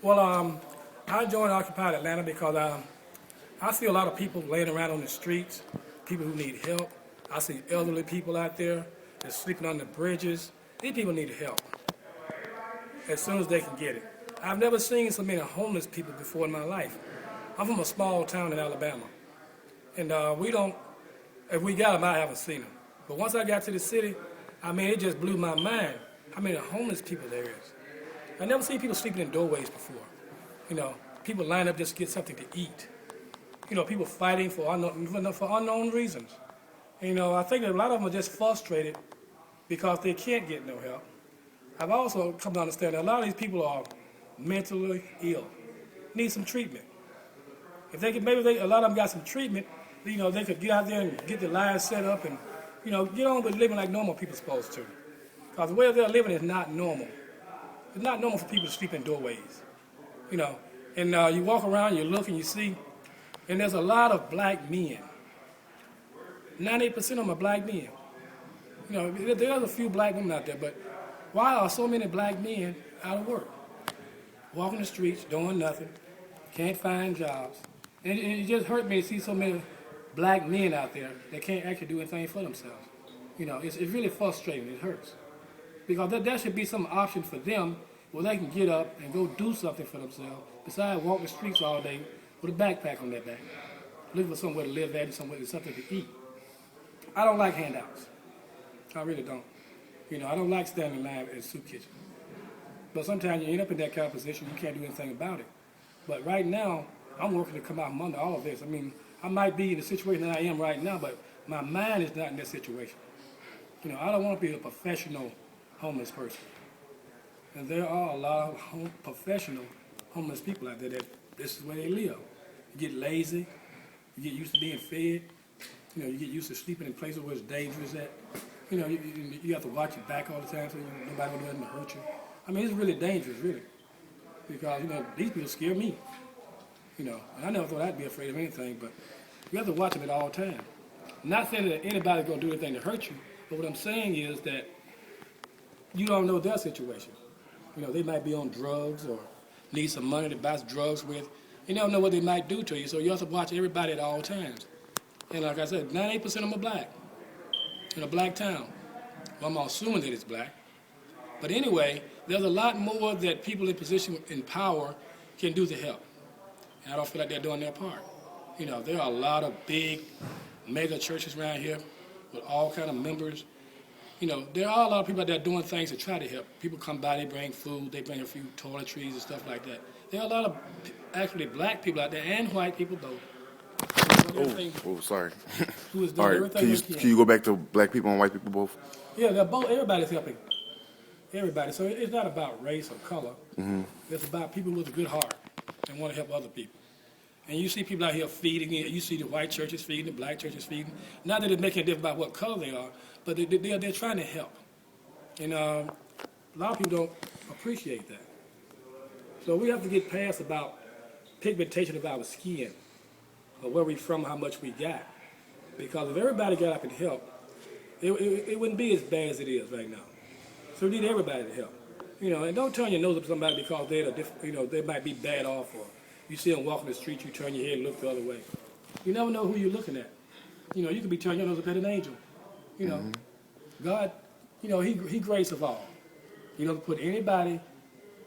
Well, I joined Occupied Atlanta because I see a lot of people laying around on the streets, people who need help. I see elderly people out there that's sleeping on the bridges. These people need help as soon as they can get it. I've never seen so many homeless people before in my life. I'm from a small town in Alabama, and we don't. If we got them, I haven't seen them. But once I got to the city, I mean, it just blew my mind how many homeless people there is. I never seen people sleeping in doorways before. You know, people line up just to get something to eat. You know, people fighting for unknown reasons. And, you know, I think that a lot of them are just frustrated because they can't get no help. I've also come to understand that a lot of these people are mentally ill, need some treatment. If they could, a lot of them got some treatment, you know, they could get out there and get their lives set up and, you know, get on with living like normal people are supposed to. Because the way they're living is not normal. It's not normal for people to sleep in doorways, you know. And you walk around, you look and you see, and there's a lot of black men. 98% of them are black men. You know, there's a few black women out there, but why are so many black men out of work? Walking the streets, doing nothing, can't find jobs. And it just hurt me to see so many black men out there that can't actually do anything for themselves. You know, it's really frustrating, it hurts. Because there should be some option for them where they can get up and go do something for themselves besides walk the streets all day with a backpack on their back, looking for somewhere to live at and something to eat. I don't like handouts. I really don't. You know, I don't like standing in line at a soup kitchen. But sometimes you end up in that kind of position, you can't do anything about it. But right now, I'm working to come out from under all of this. I mean, I might be in the situation that I am right now, but my mind is not in that situation. You know, I don't want to be a professional homeless person. And there are a lot of professional homeless people out there that this is where they live. You get lazy, you get used to being fed, you know, you get used to sleeping in places where it's dangerous at. You know, you have to watch your back all the time so nobody will do nothing to hurt you. I mean, it's really dangerous, really. Because, you know, these people scare me. You know, and I never thought I'd be afraid of anything, but you have to watch them at all times. Not saying that anybody's going to do anything to hurt you, but what I'm saying is that you don't know their situation. You know, they might be on drugs or need some money to buy drugs with. You don't know what they might do to you, so you have to watch everybody at all times. And like I said, 98% of them are black in a black town. Well, I'm assuming that it's black. But anyway, there's a lot more that people in position in power can do to help. And I don't feel like they're doing their part. You know, there are a lot of big mega churches around here with all kind of members. You know, there are a lot of people out there doing things to try to help. People come by, they bring food, they bring a few toiletries and stuff like that. There are a lot of actually black people out there and white people both. Sorry. Who is doing everything they can you go back to black people and white people both? Yeah, they're both. Everybody's helping. Everybody. So it's not about race or color. Mm-hmm. It's about people with a good heart and want to help other people. And you see people out here feeding. You see the white churches feeding, the black churches feeding. Not that it makes a difference about what color they are, but they're trying to help. And a lot of people don't appreciate that. So we have to get past about pigmentation of our skin, or where we from, how much we got. Because if everybody got up and helped, it wouldn't be as bad as it is right now. So we need everybody to help. You know, and don't turn your nose up at somebody because they might be bad off, or you see them walking the street, you turn your head and look the other way. You never know who you're looking at. You know, you could be turning your nose up at an angel. You know, God, you know, He grace of all. He doesn't put anybody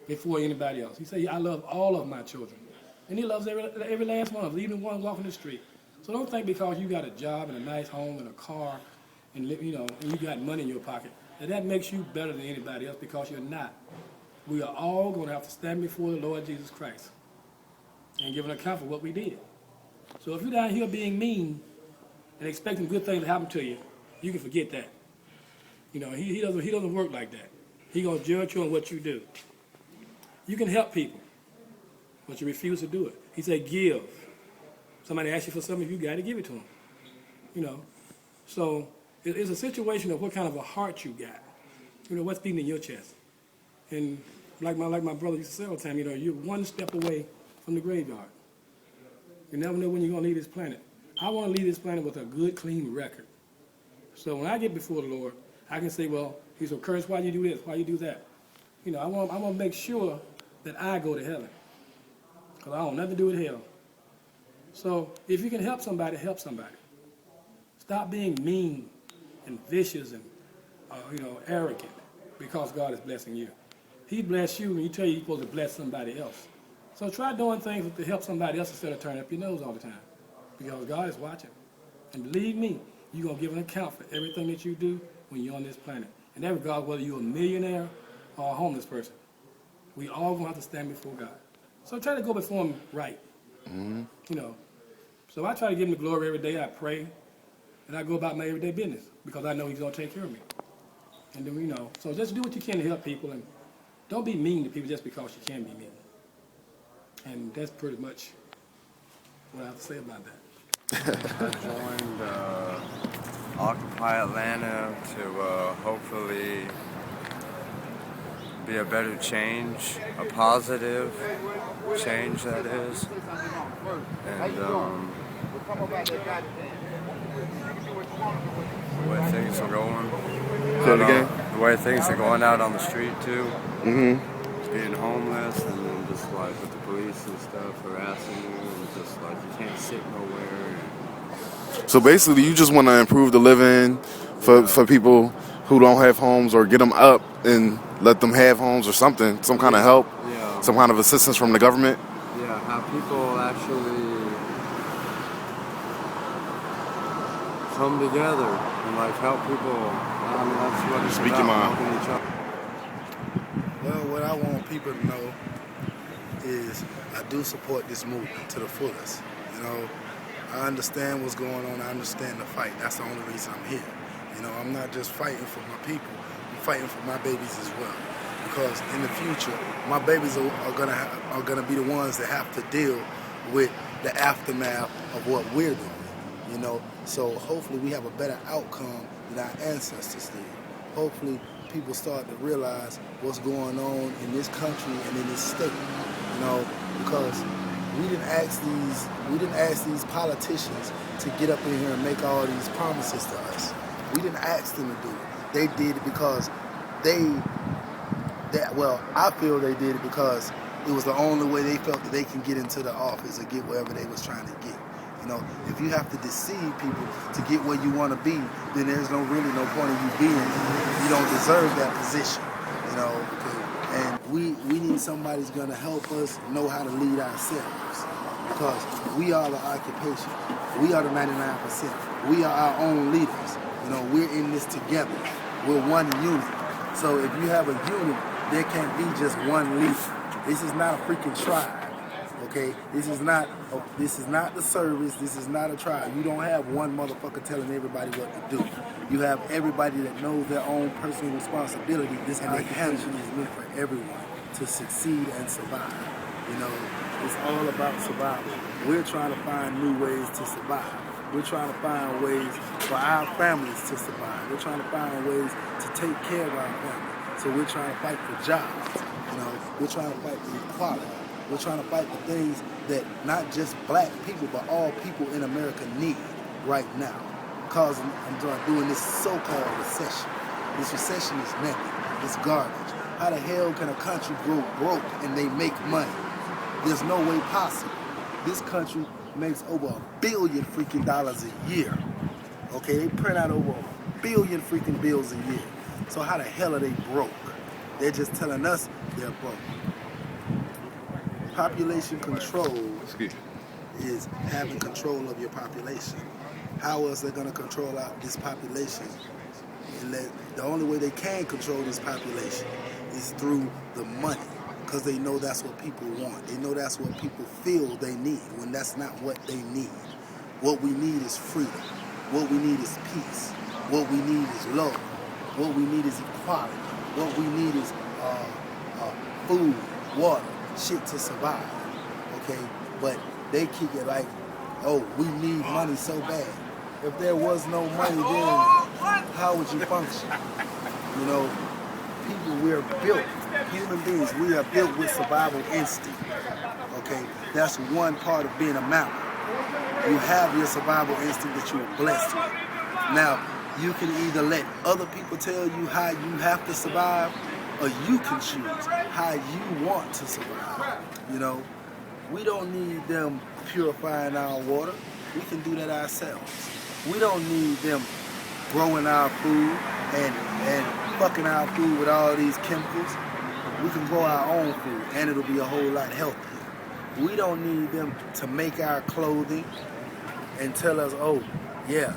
before anybody else. He said, I love all of my children. And He loves every last one of them, even one walking the street. So don't think because you got a job and a nice home and a car and, you know, and you got money in your pocket, that makes you better than anybody else, because you're not. We are all going to have to stand before the Lord Jesus Christ and give an account for what we did. So if you're down here being mean and expecting good things to happen to you, you can forget that. You know, he doesn't work like that. He's going to judge you on what you do. You can help people, but you refuse to do it. He said, give. Somebody asks you for something, you got to give it to them. You know, so it's a situation of what kind of a heart you got. You know, what's beating in your chest. And like my brother used to say all the time, you know, you're one step away from the graveyard. You never know when you're going to leave this planet. I want to leave this planet with a good, clean record. So when I get before the Lord, I can say, well, He's so cursed, why you do this, why you do that? You know, I want to make sure that I go to heaven. because I don't have nothing to do with hell. So if you can help somebody, help somebody. Stop being mean and vicious and arrogant because God is blessing you. He bless you and he tell you you're supposed to bless somebody else. So try doing things to help somebody else instead of turning up your nose all the time, because God is watching. And believe me, you're going to give an account for everything that you do when you're on this planet. And that regardless whether you're a millionaire or a homeless person. We all going to have to stand before God. So try to go before him right. Mm-hmm. So I try to give him the glory every day. I pray. And I go about my everyday business because I know he's going to take care of me. And then, so just do what you can to help people. And don't be mean to people just because you can be mean. And that's pretty much what I have to say about that. I joined Occupy Atlanta to hopefully be a better change, a positive change that is. And the way things are going. Say it again? The way things are going out on the street too. Mm-hmm. Being homeless and then just like with the police and stuff harassing you and just like you can't sit nowhere. So basically, you just want to improve the living for people who don't have homes, or get them up and let them have homes or something, some kind of help, some kind of assistance from the government. Yeah, how people actually come together and like help people. I mean, that's what it's Speak about, your mind. helping each other. Well, what I want people to know is I do support this movement to the fullest. I understand what's going on. I understand the fight. That's the only reason I'm here. I'm not just fighting for my people. I'm fighting for my babies as well. Because in the future, my babies are gonna be the ones that have to deal with the aftermath of what we're doing. So hopefully we have a better outcome than our ancestors did. Hopefully people start to realize what's going on in this country and in this state. Because we didn't ask these politicians to get up in here and make all these promises to us. We didn't ask them to do it. They did it because I feel they did it because it was the only way they felt that they can get into the office or get wherever they was trying to get. If you have to deceive people to get where you want to be, then there's really no point in you being there. You don't deserve that position. And we need somebody who's gonna help us know how to lead ourselves, because we are the occupation. We are the 99%. We are our own leaders. We're in this together. We're one unit. So if you have a unit, there can't be just one leader. This is not a freaking tribe. Okay, this is not the service. This is not a tribe. You don't have one motherfucker telling everybody what to do. You have everybody that knows their own personal responsibility. This occupation is meant for everyone to succeed and survive. It's all about survival. We're trying to find new ways to survive. We're trying to find ways for our families to survive. We're trying to find ways to take care of our families. So we're trying to fight for jobs. We're trying to fight for equality. We're trying to fight for things that not just black people, but all people in America need right now. Because I'm doing this so-called recession. This recession is nothing. It's garbage. How the hell can a country go broke and they make money? There's no way possible. This country makes over $1 billion freaking dollars a year. Okay, they print out over $1 billion freaking bills a year. So how the hell are they broke? They're just telling us they're broke. Population control is having control of your population. How else they're going to control out this population? And the only way they can control this population is through the money, because they know that's what people want. They know that's what people feel they need, when that's not what they need. What we need is freedom. What we need is peace. What we need is love. What we need is equality. What we need is food, water, shit to survive, okay? But they keep it like, oh, we need money so bad. If there was no money, then how would you function? People, we're built, human beings, we are built with survival instinct, okay? That's one part of being a mammal. You have your survival instinct that you were blessed with. Now, you can either let other people tell you how you have to survive, or you can choose how you want to survive. We don't need them purifying our water. We can do that ourselves. We don't need them growing our food and fucking our food with all these chemicals. We can grow our own food and it'll be a whole lot healthier. We don't need them to make our clothing and tell us, oh, yeah,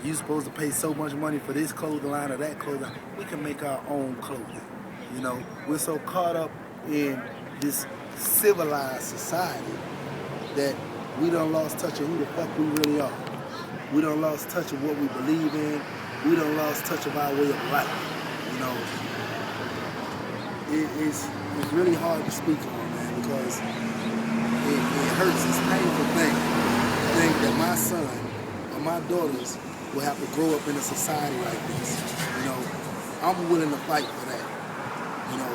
you're supposed to pay so much money for this clothing line or that clothing line. We can make our own clothing. You know, we're so caught up in this civilized society that we done lost touch of who the fuck we really are. We done lost touch of what we believe in. We done lost touch of our way of life. You know, it's really hard to speak on, man, because it hurts. It's a painful thing to think that my son or my daughters will have to grow up in a society like this. You know, I'm willing to fight for that. You know,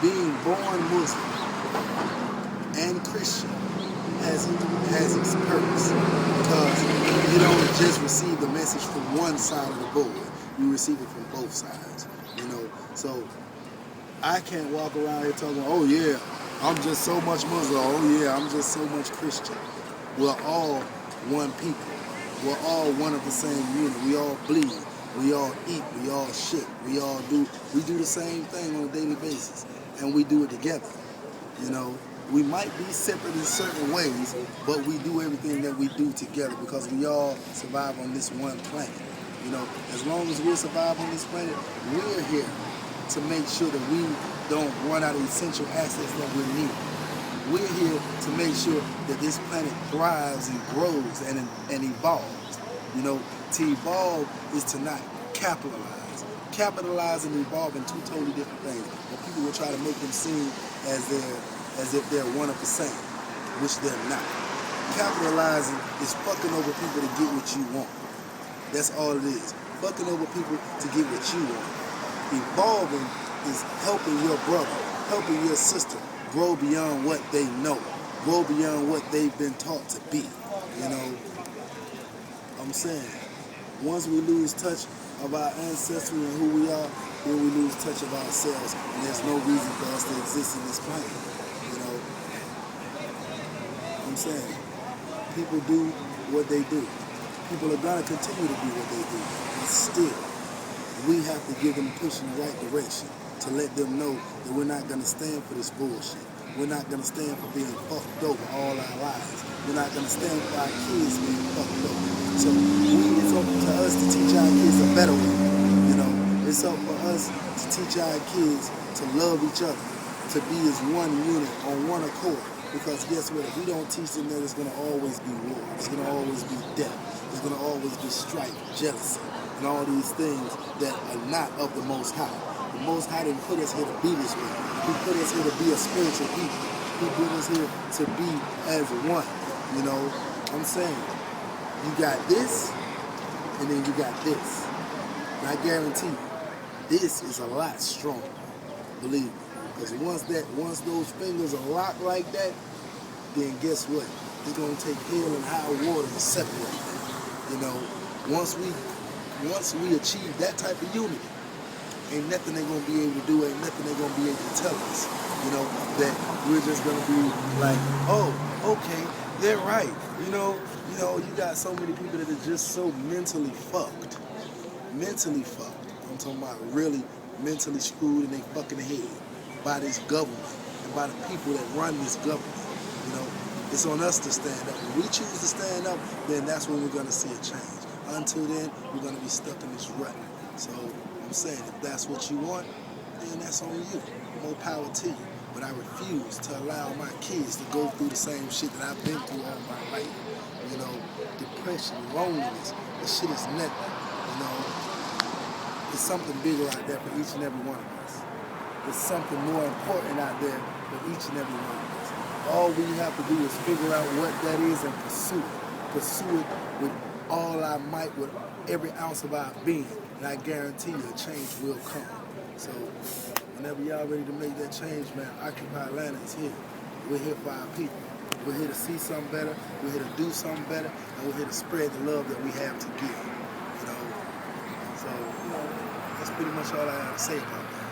being born Muslim and Christian has its perks, because you don't just receive the message from one side of the board, you receive it from both sides. You know, so I can't walk around here talking, oh yeah, I'm just so much Muslim, oh yeah, I'm just so much Christian. We're all one people. We're all one of the same unit. We all bleed. We all eat. We all shit. We do the same thing on a daily basis, and we do it together. You know, we might be separate in certain ways, but we do everything that we do together because we all survive on this one planet. You know, as long as we survive on this planet, we're here to make sure that we don't run out of essential assets that we need. We're here to make sure that this planet thrives and grows and evolves. You know, to evolve is to not capitalize. Capitalize and evolve in two totally different things. But people will try to make them seem as if they're one of the same, which they're not. Capitalizing is fucking over people to get what you want. That's all it is. Fucking over people to get what you want. Evolving is helping your brother, helping your sister grow beyond what they know, grow beyond what they've been taught to be. You know, I'm saying, once we lose touch of our ancestry and who we are, then we lose touch of ourselves, and there's no reason for us to exist in this planet. You know, I'm saying, people do what they do. People are gonna continue to do what they do, but still, we have to give them a push in the right direction to let them know that we're not gonna stand for this bullshit. We're not gonna stand for being fucked over all our lives. We're not gonna stand for our kids being fucked over. So it's up to us to teach our kids a better way. You know, it's up for us to teach our kids to love each other, to be as one unit on one accord. Because guess what? If we don't teach them that, it's gonna always be war. It's gonna always be death. It's gonna always be strife, jealousy, and all these things that are not of the Most High. The Most High didn't put us here to be this way. He put us here to be a spiritual people. He put us here to be as one. You know, I'm saying, you got this, and then you got this. And I guarantee you, this is a lot stronger. Believe me. Because once those fingers are locked like that, then guess what? It's gonna take hell and high water to separate them. You know, once we achieve that type of unity, ain't nothing they're gonna be able to do, ain't nothing they're gonna be able to tell us. You know, that we're just gonna be like, oh, okay, they're right. You know, you got so many people that are just so mentally fucked. Mentally fucked. I'm talking about really mentally screwed in their fucking head by this government and by the people that run this government. You know, it's on us to stand up. When we choose to stand up, then that's when we're gonna see a change. Until then, we're gonna be stuck in this rut. So I'm saying, if that's what you want, then that's on you. More power to you. But I refuse to allow my kids to go through the same shit that I've been through all my life. You know, depression, loneliness, that shit is nothing. You know, there's something bigger out there for each and every one of us. There's something more important out there for each and every one of us. All we have to do is figure out what that is and pursue it. Pursue it with all our might, with every ounce of our being. And I guarantee you a change will come. So whenever y'all ready to make that change, man, Occupy Atlanta is here. We're here for our people. We're here to see something better. We're here to do something better. And we're here to spread the love that we have to give. You know, so, you know, that's pretty much all I have to say about that.